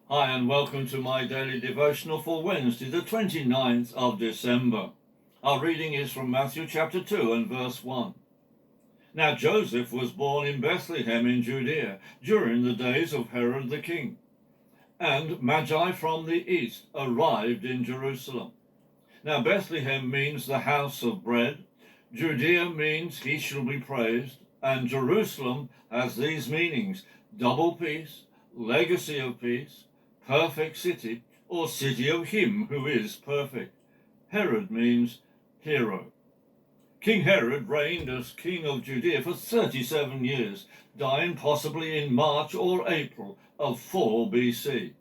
Hi, and welcome to my daily devotional for Wednesday, the 29th of December. Our reading is from Matthew chapter 2 and verse 1. Now Joseph was born in Bethlehem in Judea during the days of Herod the king, and Magi from the east arrived in Jerusalem. Now Bethlehem means the house of bread, Judea means he shall be praised, and Jerusalem has these meanings: double peace, legacy of peace, perfect city, or city of him who is perfect. Herod means hero. King Herod reigned as king of Judea for 37 years, dying possibly in March or April of 4 BC.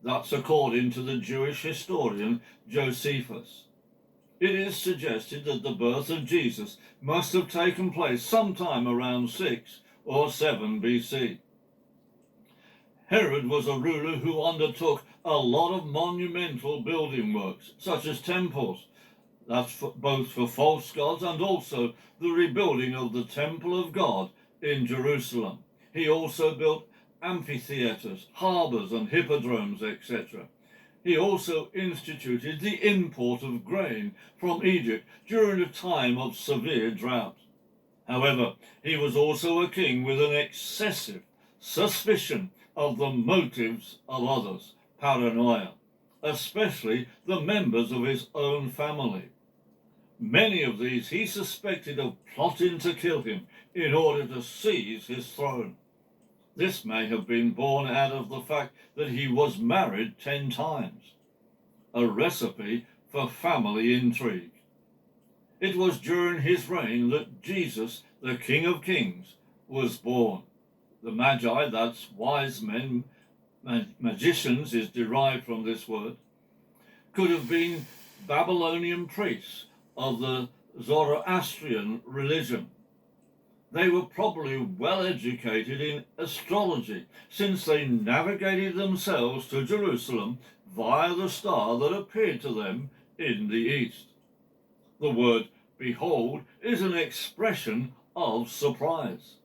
That's according to the Jewish historian Josephus. It is suggested that the birth of Jesus must have taken place sometime around 6 or 7 BC. Herod was a ruler who undertook a lot of monumental building works, such as temples. That's both for false gods and also the rebuilding of the temple of God in Jerusalem. He also built amphitheaters, harbors and hippodromes, etc. He also instituted the import of grain from Egypt during a time of severe drought. However, he was also a king with an excessive suspicion of the motives of others, paranoia, especially the members of his own family. Many of these he suspected of plotting to kill him in order to seize his throne. This may have been born out of the fact that he was married 10 times, a recipe for family intrigue. It was during his reign that Jesus, the King of Kings, was born. The Magi, that's wise men, magicians is derived from this word, could have been Babylonian priests of the Zoroastrian religion. They were probably well educated in astrology, since they navigated themselves to Jerusalem via the star that appeared to them in the east. The word behold is an expression of surprise.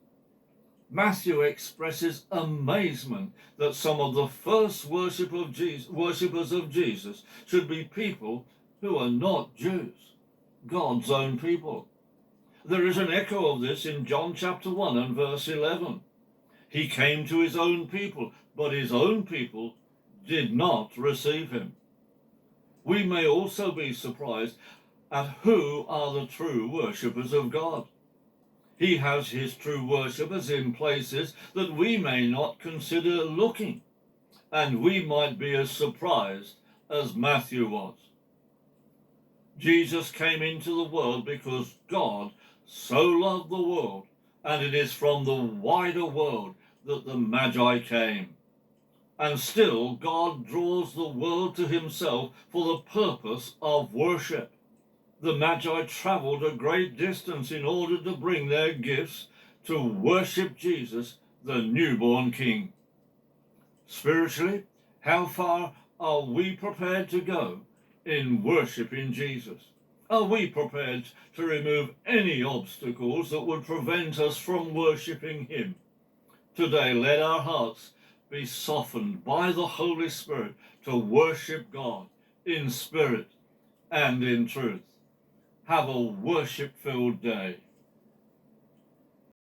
Matthew expresses amazement that some of the first worshippers of Jesus should be people who are not Jews, God's own people. There is an echo of this in John chapter 1 and verse 11. He came to his own people, but his own people did not receive him. We may also be surprised at who are the true worshippers of God. He has his true worshippers in places that we may not consider looking, and we might be as surprised as Matthew was. Jesus came into the world because God so loved the world, and it is from the wider world that the Magi came. And still God draws the world to himself for the purpose of worship. The Magi traveled a great distance in order to bring their gifts to worship Jesus, the newborn King. Spiritually, how far are we prepared to go in worshiping Jesus? Are we prepared to remove any obstacles that would prevent us from worshiping him? Today, let our hearts be softened by the Holy Spirit to worship God in spirit and in truth. Have a worship-filled day.